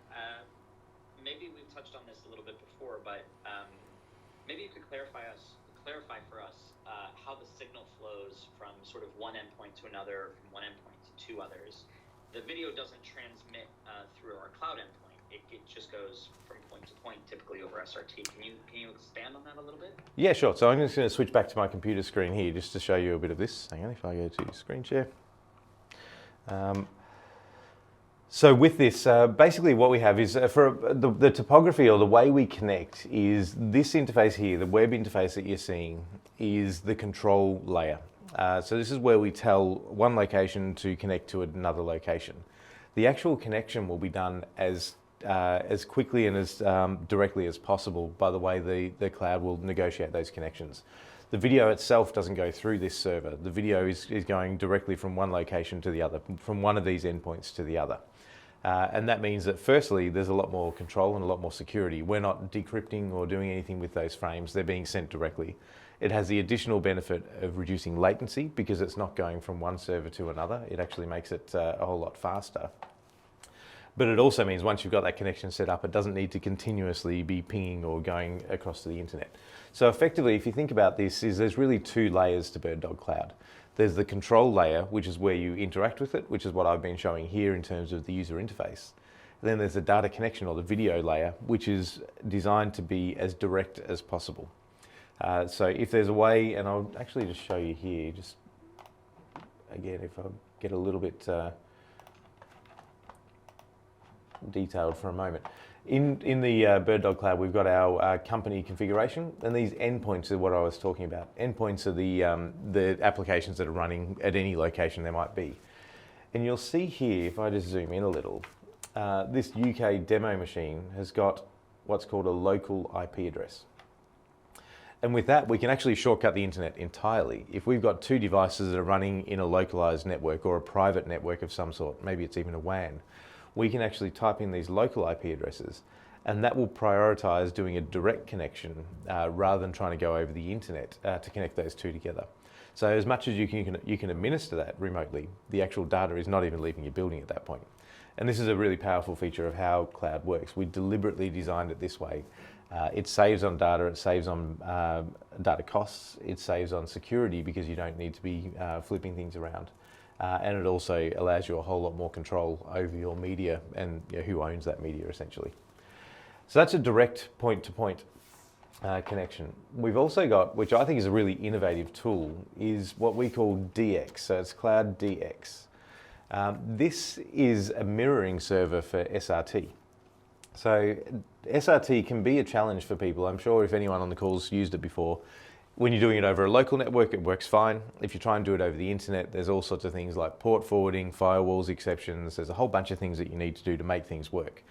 Maybe we've touched on this a little bit before, but maybe you could clarify for us how the signal flows from sort of one endpoint to another, from one endpoint to two others. The video doesn't transmit through our cloud endpoint. It just goes from point to point, typically over SRT. Can you expand on that a little bit? Yeah, sure. So I'm just going to switch back to my computer screen here just to show you a bit of this. Hang on, if I go to screen share. So with this, basically what we have is for the topography, or the way we connect, is this interface here, the web interface that you're seeing, is the control layer. So this is where we tell one location to connect to another location. The actual connection will be done as quickly and as directly as possible by the way the cloud will negotiate those connections. The video itself doesn't go through this server. The video is going directly from one location to the other, from one of these endpoints to the other. And that means that firstly, there's a lot more control and a lot more security. We're not decrypting or doing anything with those frames. They're being sent directly. It has the additional benefit of reducing latency because it's not going from one server to another. It actually makes it a whole lot faster. But it also means once you've got that connection set up, it doesn't need to continuously be pinging or going across to the internet. So effectively, if you think about this, there's really two layers to BirdDog Cloud. There's the control layer, which is where you interact with it, which is what I've been showing here in terms of the user interface. Then there's the data connection, or the video layer, which is designed to be as direct as possible. So if there's a way, and I'll actually just show you here, just again, if I get a little bit detailed for a moment. In the BirdDog Cloud, we've got our company configuration, and these endpoints are what I was talking about. Endpoints are the applications that are running at any location there might be. And you'll see here, if I just zoom in a little, this UK demo machine has got what's called a local IP address. And with that, we can actually shortcut the internet entirely. If we've got two devices that are running in a localized network or a private network of some sort, maybe it's even a WAN, we can actually type in these local IP addresses, and that will prioritize doing a direct connection rather than trying to go over the internet to connect those two together. So as much as you can administer that remotely, the actual data is not even leaving your building at that point. And this is a really powerful feature of how cloud works. We deliberately designed it this way. It saves on data, it saves on data costs, it saves on security because you don't need to be flipping things around. And it also allows you a whole lot more control over your media and who owns that media essentially. So that's a direct point-to-point connection. We've also got, which I think is a really innovative tool, is what we call DX. So it's Cloud DX. This is a mirroring server for SRT. So SRT can be a challenge for people. I'm sure if anyone on the call's used it before, when you're doing it over a local network, it works fine. If you try and do it over the internet, there's all sorts of things like port forwarding, firewalls, exceptions. There's a whole bunch of things that you need to do to make things work.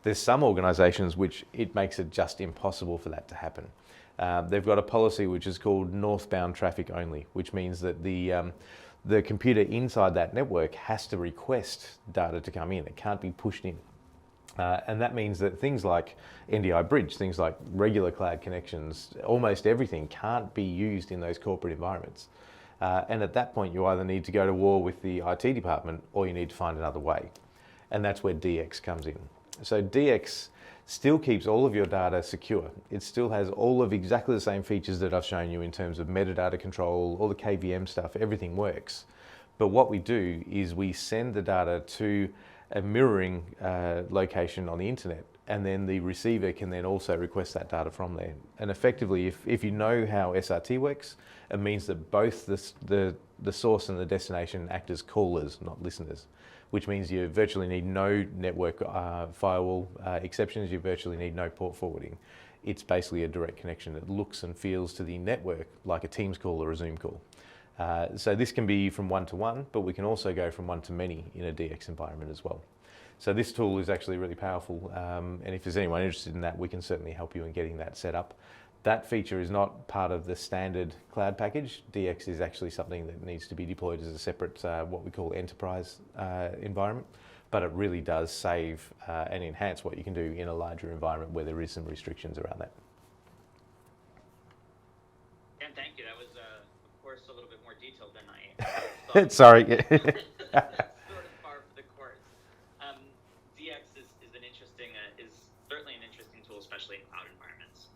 There's some organizations which it makes it just impossible for that to happen. They've got a policy which is called northbound traffic only, which means that the computer inside that network has to request data to come in. It can't be pushed in. And that means that things like NDI bridge, things like regular cloud connections, almost everything can't be used in those corporate environments. And at that point, you either need to go to war with the IT department or you need to find another way. And that's where DX comes in. So DX still keeps all of your data secure. It still has all of exactly the same features that I've shown you in terms of metadata control, all the KVM stuff, everything works. But what we do is we send the data to a mirroring location on the internet, and then the receiver can then also request that data from there. And effectively, if you know how SRT works, it means that both the source and the destination act as callers, not listeners, which means you virtually need no network firewall exceptions, you virtually need no port forwarding. It's basically a direct connection that looks and feels to the network like a Teams call or a Zoom call. So this can be from one to one, but we can also go from one to many in a DX environment as well. So this tool is actually really powerful, and if there's anyone interested in that, we can certainly help you in getting that set up. That feature is not part of the standard cloud package. DX is actually something that needs to be deployed as a separate, what we call enterprise environment, but it really does save and enhance what you can do in a larger environment where there is some restrictions around that. And thank you. That was, of course, a little bit more detailed than I thought. Sorry. Sort of par for the course. DX is certainly an interesting tool, especially in cloud environments.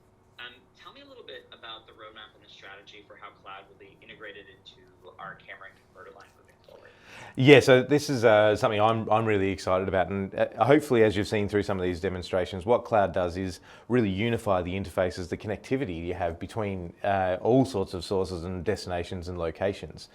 Tell me a little bit about the roadmap and the strategy for how cloud will be integrated into our camera and converter line moving forward. Yeah, so this is something I'm really excited about, and hopefully, as you've seen through some of these demonstrations, what cloud does is really unify the interfaces, the connectivity you have between all sorts of sources and destinations and locations.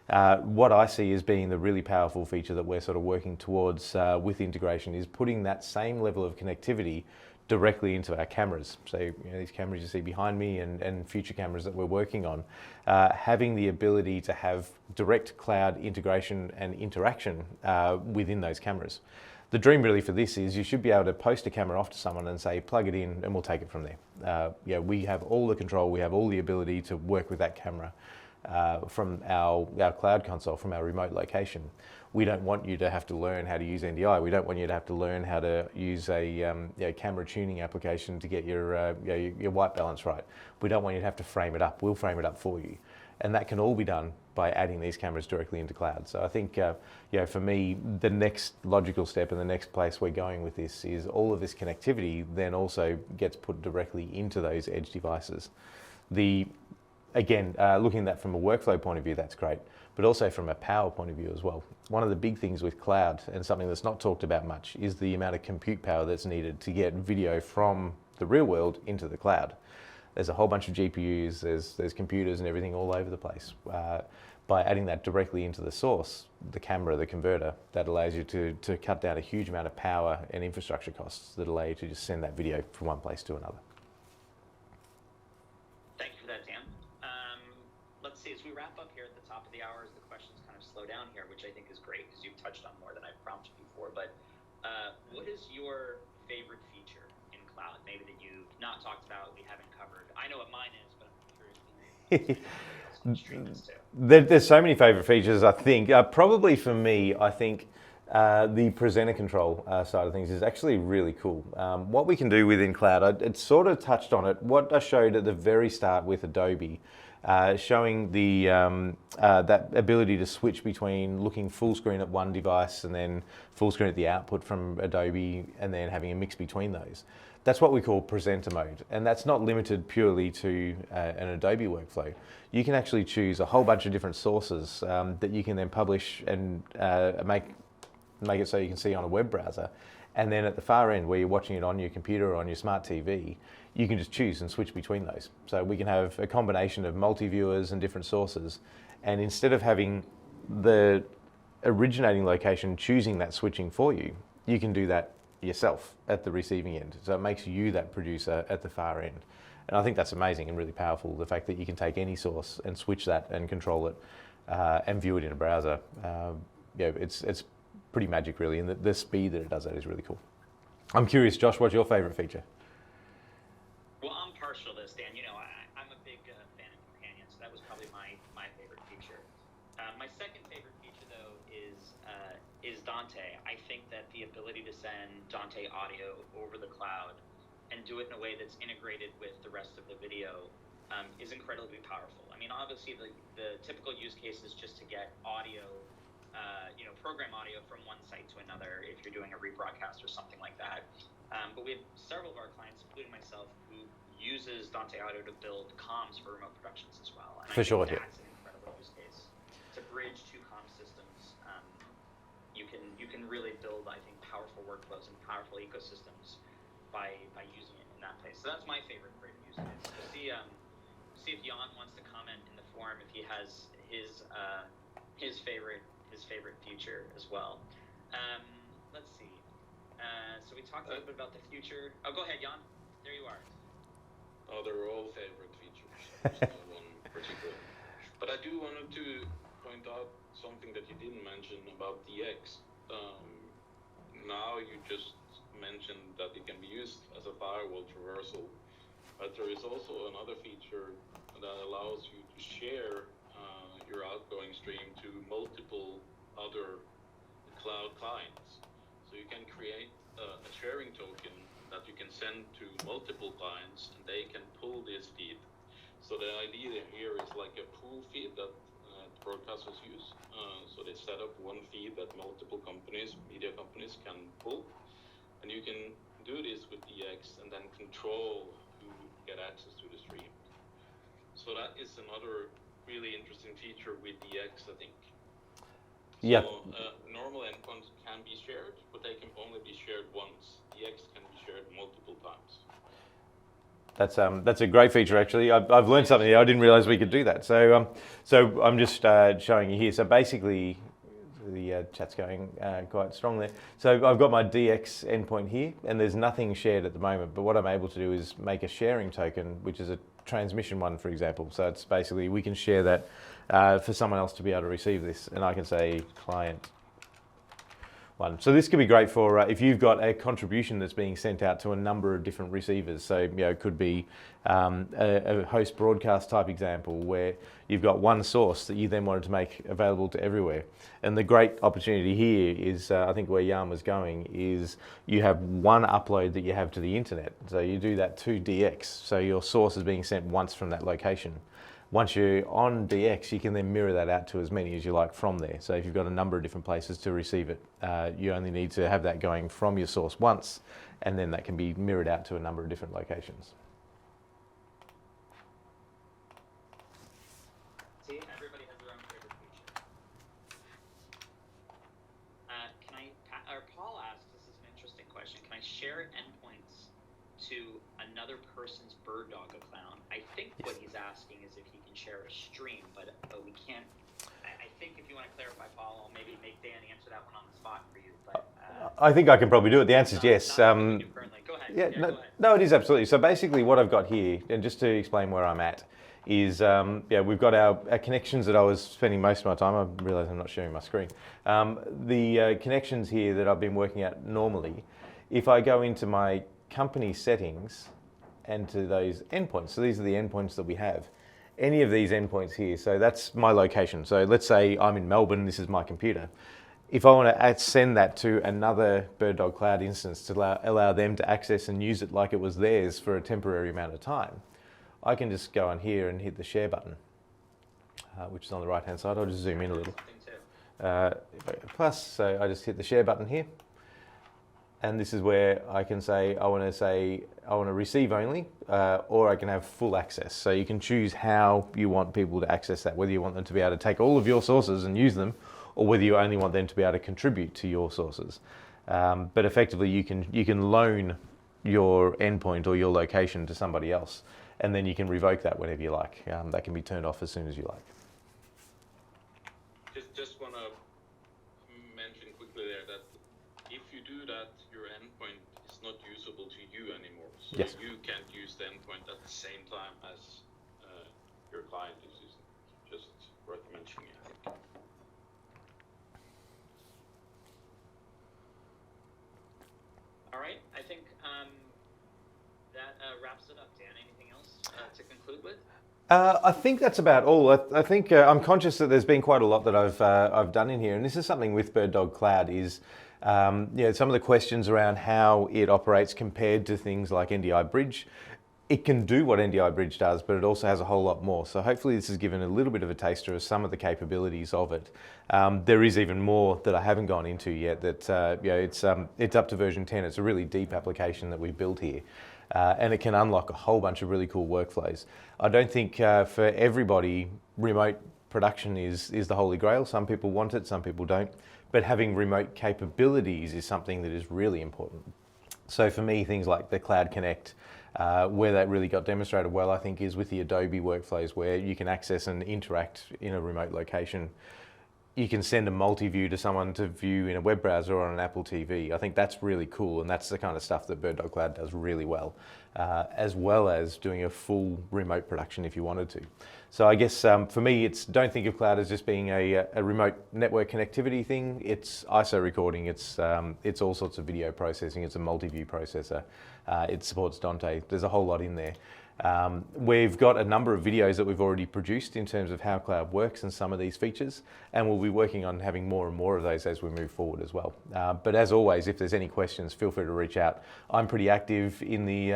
What I see as being the really powerful feature that we're sort of working towards with integration is putting that same level of connectivity directly into our cameras. So these cameras you see behind me and future cameras that we're working on, having the ability to have direct cloud integration and interaction within those cameras. The dream really for this is you should be able to post a camera off to someone and say, plug it in and we'll take it from there. We have all the control, we have all the ability to work with that camera from our cloud console, from our remote location. We don't want you to have to learn how to use NDI. We don't want you to have to learn how to use a camera tuning application to get your white balance right. We don't want you to have to frame it up. We'll frame it up for you. And that can all be done by adding these cameras directly into cloud. So I think, for me, the next logical step and the next place we're going with this is all of this connectivity then also gets put directly into those edge devices. Again, looking at that from a workflow point of view, that's great, but also from a power point of view as well. One of the big things with cloud, and something that's not talked about much, is the amount of compute power that's needed to get video from the real world into the cloud. There's a whole bunch of GPUs, there's computers and everything all over the place. By adding that directly into the source, the camera, the converter, that allows you to cut down a huge amount of power and infrastructure costs that allow you to just send that video from one place to another. Thank you for that, Dan. Let's see, as we wrap up here at the top of the hour, as the questions kind of slow down here, which I think is great because you've touched on more than I've prompted before, but what is your favorite feature in cloud, maybe that you've not talked about, we haven't covered? I know what mine is, but I'm Stream this too. There's so many favorite features, I think. Probably for me, I think the presenter control side of things is actually really cool. What we can do within Cloud, it sort of touched on it. What I showed at the very start with Adobe, showing the that ability to switch between looking full screen at one device and then full screen at the output from Adobe, and then having a mix between those. That's what we call presenter mode, and that's not limited purely to an Adobe workflow. You can actually choose a whole bunch of different sources that you can then publish and make it so you can see on a web browser. And then at the far end, where you're watching it on your computer or on your smart TV, you can just choose and switch between those. So we can have a combination of multi-viewers and different sources. And instead of having the originating location choosing that switching for you, you can do that yourself at the receiving end. So it makes you that producer at the far end. And I think that's amazing and really powerful, the fact that you can take any source and switch that and control it and view it in a browser. It's pretty magic, really, and the speed that it does that is really cool. I'm curious, Josh, what's your favorite feature? Well, I'm partial to this, Dan. I'm a big fan of companions, so that was probably my favorite feature. My second favorite feature, though, is Dante. I think that the ability to send Dante audio over the cloud and do it in a way that's integrated with the rest of the video is incredibly powerful. I mean, obviously, the typical use case is just to get audio, program audio from one site to another if you're doing a rebroadcast or something like that. But we have several of our clients, including myself, who uses Dante Audio to build comms for remote productions as well. And For sure, that's an incredible use case. To bridge two comm systems, you can really build, I think, powerful workflows and powerful ecosystems by using it in that place. So that's my favorite use case. We'll see if Jan wants to comment in the forum if he has his favorite feature as well. Let's see. So we talked a little bit about the future. Oh, go ahead, Jan. There you are. Oh, they're all favorite features. There's no one particular. But I do wanted to point out something that you didn't mention about DX. Now you just mentioned that it can be used as a firewall traversal, but there is also another feature that allows you to share your outgoing stream to multiple other cloud clients. So you can create a sharing token that you can send to multiple clients, and they can pull this feed. So the idea here is like a pool feed that broadcasters use. So they set up one feed that multiple companies, media companies, can pull, and you can do this with DX and then control who get access to the stream. So that is another really interesting feature with DX, I think. Yeah. So normal endpoints can be shared, but they can only be shared once. DX can be shared multiple times. That's a great feature, actually. I've learned something here. I didn't realize we could do that. So I'm just showing you here. So basically, the chat's going quite strong there. So I've got my DX endpoint here, and there's nothing shared at the moment. But what I'm able to do is make a sharing token, which is a transmission one, for example. So it's basically we can share that for someone else to be able to receive this, and I can say client one. So this could be great for if you've got a contribution that's being sent out to a number of different receivers. So it could be a host broadcast type example where you've got one source that you then wanted to make available to everywhere. And the great opportunity here is, I think where Jan was going, is you have one upload that you have to the internet. So you do that to DX. So your source is being sent once from that location. Once you're on DX, you can then mirror that out to as many as you like from there. So if you've got a number of different places to receive it, you only need to have that going from your source once, and then that can be mirrored out to a number of different locations. See, everybody has their own favorite feature. Paul asks, this is an interesting question, can I share endpoints to another person's BirdDog account? I think what he's asking is if he can share a stream, but we can't. I think if you want to clarify, Paul, I'll maybe make Dan answer that one on the spot for you. But I think I can probably do it. The answer is yes. Go ahead. Yeah, go ahead. no, it is absolutely. So basically what I've got here, and just to explain where I'm at, is we've got our connections that I was spending most of my time. I realise I'm not sharing my screen. The connections here that I've been working at normally, if I go into my company settings and to those endpoints, so these are the endpoints that we have, any of these endpoints here. So that's my location. So let's say I'm in Melbourne, this is my computer. If I want to send that to another BirdDog Cloud instance to allow them to access and use it like it was theirs for a temporary amount of time, I can just go on here and hit the share button, which is on the right hand side. I'll just zoom in a little. Plus, so I just hit the share button here. And this is where I can say I want to receive only, or I can have full access. So you can choose how you want people to access that, whether you want them to be able to take all of your sources and use them, or whether you only want them to be able to contribute to your sources. But effectively, you can loan your endpoint or your location to somebody else, and then you can revoke that whenever you like. That can be turned off as soon as you like. Just want to mention quickly there that if you do that, your endpoint is not usable to you anymore. So yes. You can't use the endpoint at the same time as your client is using. Just worth mentioning, I think. All right, I think that wraps it up. Dan, anything else to conclude with? I think that's about all. I think I'm conscious that there's been quite a lot that I've done in here, and this is something with BirdDog Cloud is some of the questions around how it operates compared to things like NDI Bridge. It can do what NDI Bridge does, but it also has a whole lot more. So hopefully this has given a little bit of a taster of some of the capabilities of it. There is even more that I haven't gone into yet. That it's up to version 10. It's a really deep application that we've built here. And it can unlock a whole bunch of really cool workflows. I don't think for everybody, remote production is the holy grail. Some people want it, some people don't. But having remote capabilities is something that is really important. So for me, things like the Cloud Connect, where that really got demonstrated well, I think, is with the Adobe workflows, where you can access and interact in a remote location. You can send a multi-view to someone to view in a web browser or on an Apple TV. I think that's really cool, and that's the kind of stuff that BirdDog Cloud does really well as doing a full remote production if you wanted to. So I guess for me, don't think of cloud as just being a remote network connectivity thing. It's ISO recording, it's all sorts of video processing, it's a multi-view processor, it supports Dante. There's a whole lot in there. We've got a number of videos that we've already produced in terms of how cloud works and some of these features, and we'll be working on having more and more of those as we move forward as well. But as always, if there's any questions, feel free to reach out. I'm pretty active in the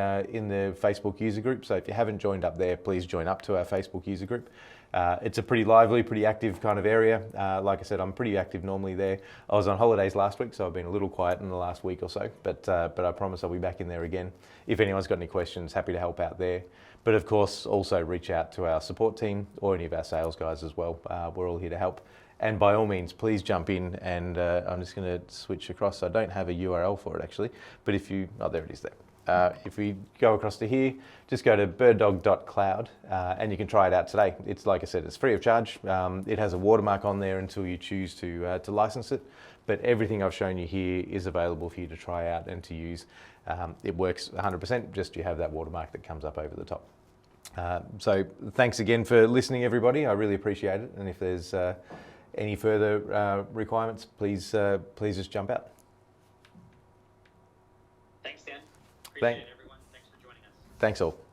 Facebook user group, so if you haven't joined up there, please join up to our Facebook user group. It's a pretty lively, pretty active kind of area. Like I said, I'm pretty active normally there. I was on holidays last week, so I've been a little quiet in the last week or so, but I promise I'll be back in there again. If anyone's got any questions, happy to help out there. But of course, also reach out to our support team or any of our sales guys as well. We're all here to help. And by all means, please jump in, and I'm just going to switch across. I don't have a URL for it actually, but if you, oh, there it is there. If we go across to here, just go to birddog.cloud and you can try it out today. It's, like I said, it's free of charge. It has a watermark on there until you choose to license it. But everything I've shown you here is available for you to try out and to use. It works 100%, just you have that watermark that comes up over the top. So thanks again for listening, everybody. I really appreciate it. And if there's any further requirements, please just jump out. Appreciate it, everyone. Thanks for joining us. Thanks all.